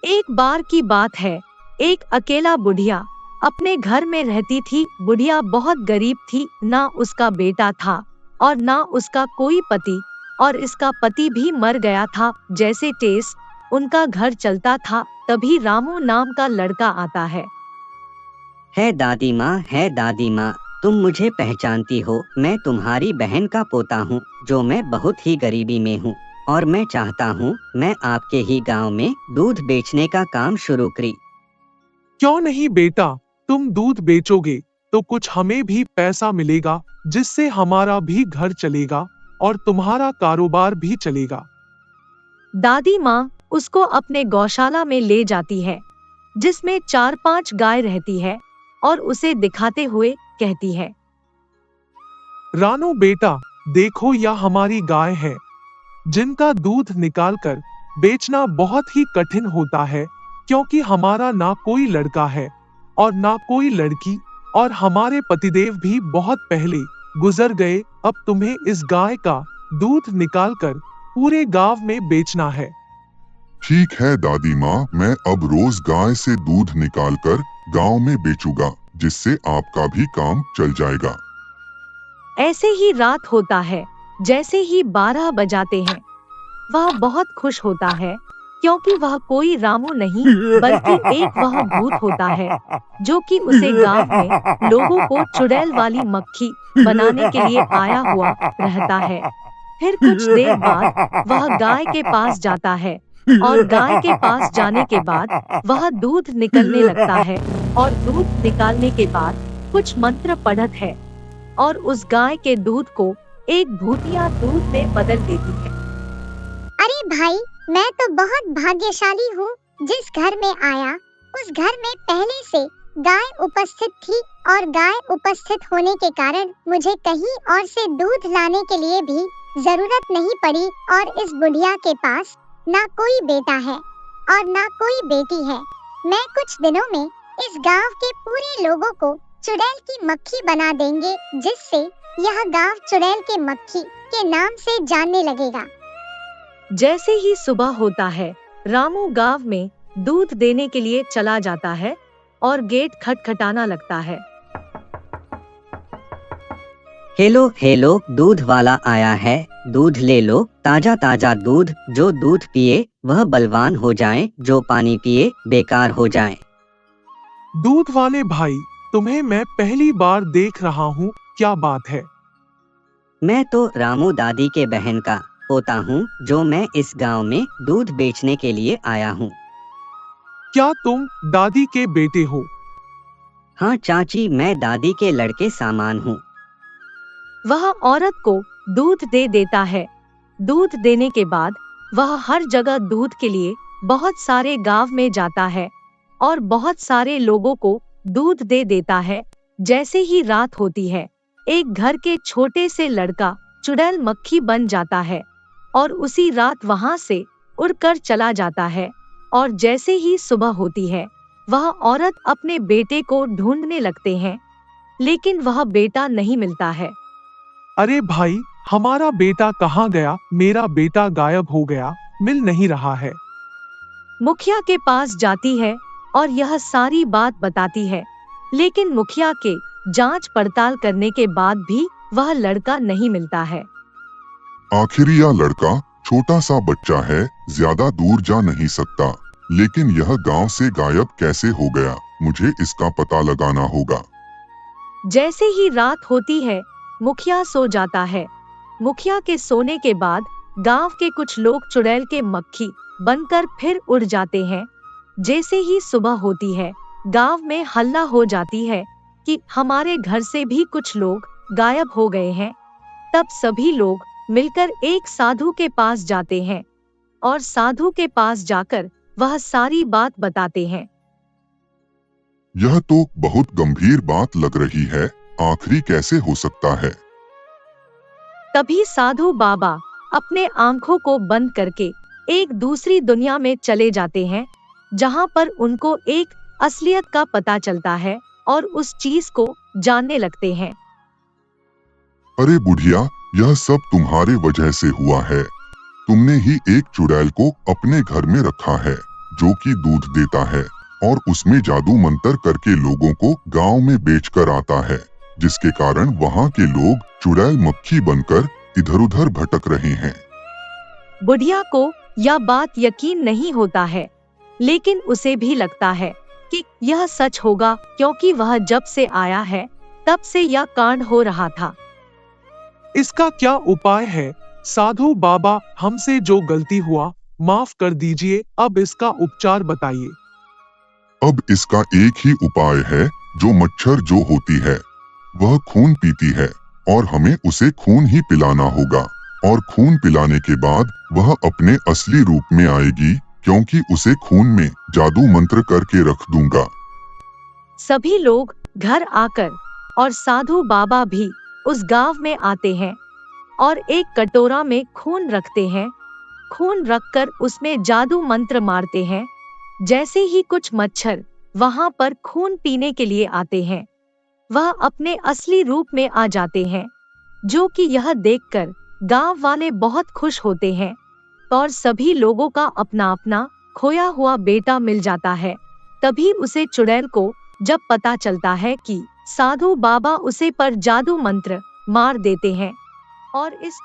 एक बार की बात है, एक अकेला बुढ़िया अपने घर में रहती थी। बुढ़िया बहुत गरीब थी, ना उसका बेटा था और ना उसका कोई पति, और इसका पति भी मर गया था। जैसे टेस उनका घर चलता था, तभी रामू नाम का लड़का आता है। है दादी माँ, तुम मुझे पहचानती हो। मैं तुम्हारी बहन का पोता हूँ, जो मैं बहुत ही गरीबी में हूँ, और मैं चाहता हूँ मैं आपके ही गांव में दूध बेचने का काम शुरू करी। क्यों नहीं बेटा, तुम दूध बेचोगे तो कुछ हमें भी पैसा मिलेगा, जिससे हमारा भी घर चलेगा और तुम्हारा कारोबार भी चलेगा। दादी माँ उसको अपने गौशाला में ले जाती है, जिसमें 4-5 गाय रहती है, और उसे दिखाते हुए कहती है, रानू बेटा, देखो यह हमारी गाय है, जिनका दूध निकालकर बेचना बहुत ही कठिन होता है, क्योंकि हमारा ना कोई लड़का है और ना कोई लड़की, और हमारे पतिदेव भी बहुत पहले गुजर गए। अब तुम्हें इस गाय का दूध निकालकर पूरे गांव में बेचना है। ठीक है दादी माँ, मैं अब रोज गाय से दूध निकालकर गांव में बेचूंगा, जिससे आपका भी काम चल जाएगा। ऐसे ही रात होता है। जैसे ही 12 बजाते हैं, वह बहुत खुश होता है, क्योंकि वह कोई रामू नहीं बल्कि एक वह भूत होता है, जो कि उसे गांव में लोगों को चुड़ैल वाली मक्खी बनाने के लिए आया हुआ रहता है। फिर कुछ देर बाद वह गाय के पास जाता है, और गाय के पास जाने के बाद वह दूध निकलने लगता है, और दूध निकालने के बाद कुछ मंत्र पढ़त है, और उस गाय के दूध को एक भूतिया दूध में बदल देती है। अरे भाई, मैं तो बहुत भाग्यशाली हूँ। जिस घर में आया, उस घर में पहले से गाय उपस्थित थी, और गाय उपस्थित होने के कारण मुझे कहीं और से दूध लाने के लिए भी जरूरत नहीं पड़ी। और इस बुढ़िया के पास ना कोई बेटा है और ना कोई बेटी है। मैं कुछ दिनों में इस गांव के पूरे लोगों को चुड़ैल की मक्खी बना देंगे, जिससे यह गांव चुड़ैल के मक्खी के नाम से जानने लगेगा। जैसे ही सुबह होता है, रामू गांव में दूध देने के लिए चला जाता है, और गेट खटखटाना लगता है। हेलो हेलो, दूध वाला आया है, दूध ले लो, ताजा ताजा दूध। जो दूध पिए वह बलवान हो जाए, जो पानी पिए बेकार हो जाए। दूध वाले भाई, तुम्हें मैं पहली बार देख रहा हूँ, क्या बात है? मैं तो रामू दादी के बहन का पोता हूँ, जो मैं इस गांव में दूध बेचने के लिए आया हूँ। क्या तुम दादी के बेटे हो? हाँ चाची, मैं दादी के लड़के सामान हूँ। वह औरत को दूध दे देता है। दूध देने के बाद वह हर जगह दूध के लिए बहुत सारे गांव में जाता है, और बहुत सारे लोगों को दूध दे देता है। जैसे ही रात होती है, एक घर के छोटे से लड़का चुड़ैल मक्खी बन जाता है, और उसी रात वहां से उड़कर चला जाता है। और जैसे ही सुबह होती है, वह औरत अपने बेटे को ढूंढने लगते हैं, लेकिन वह बेटा नहीं मिलता है। अरे भाई, हमारा बेटा कहाँ गया? मेरा बेटा गायब हो गया, मिल नहीं रहा है। मुखिया के पास जाती है और यह सारी बात बताती है, लेकिन मुखिया के जांच पड़ताल करने के बाद भी वह लड़का नहीं मिलता है। आखिर यह लड़का छोटा सा बच्चा है, ज्यादा दूर जा नहीं सकता, लेकिन यह गांव से गायब कैसे हो गया? मुझे इसका पता लगाना होगा। जैसे ही रात होती है, मुखिया सो जाता है। मुखिया के सोने के बाद गांव के कुछ लोग चुड़ैल के मक्खी बनकर फिर उड़ जाते हैं। जैसे ही सुबह होती है, गांव में हल्ला हो जाती है कि हमारे घर से भी कुछ लोग गायब हो गए हैं। तब सभी लोग मिलकर एक साधु के पास जाते हैं, और साधु के पास जाकर वह सारी बात बताते हैं। यह तो बहुत गंभीर बात लग रही है, आखिरी कैसे हो सकता है? तभी साधु बाबा अपने आंखों को बंद करके एक दूसरी दुनिया में चले जाते हैं, जहां पर उनको एक असलियत का पता चलता है, और उस चीज को जानने लगते हैं। अरे बुढ़िया, यह सब तुम्हारे वजह से हुआ है। तुमने ही एक चुड़ैल को अपने घर में रखा है, जो कि दूध देता है और उसमें जादू मंत्र करके लोगों को गांव में बेचकर आता है, जिसके कारण वहां के लोग चुड़ैल मक्खी बनकर इधर उधर भटक रहे हैं। बुढ़िया को यह बात यकीन नहीं होता है, लेकिन उसे भी लगता है कि यह सच होगा, क्योंकि वह जब से आया है तब से यह कांड हो रहा था। इसका क्या उपाय है? साधु बाबा, हमसे जो गलती हुआ माफ कर दीजिए, अब इसका उपचार बताइए। अब इसका एक ही उपाय है, जो मच्छर जो होती है वह खून पीती है और हमें उसे खून ही पिलाना होगा, और खून पिलाने के बाद वह अपने असली रूप में आएगी, क्योंकि उसे खून में जादू मंत्र करके रख दूंगा। सभी लोग घर आकर और साधु बाबा भी उस गांव में आते हैं और एक कटोरा में खून रखते हैं। खून रखकर उसमें जादू मंत्र मारते हैं। जैसे ही कुछ मच्छर वहां पर खून पीने के लिए आते हैं, वह अपने असली रूप में आ जाते हैं, जो कि यह देखकर गांव वाले बहुत खुश होते हैं और सभी लोगों का अपना अपना खोया हुआ बेटा मिल जाता है। तभी उसे चुड़ैल को जब पता चलता है कि साधु बाबा उसे पर जादू मंत्र मार देते हैं और इस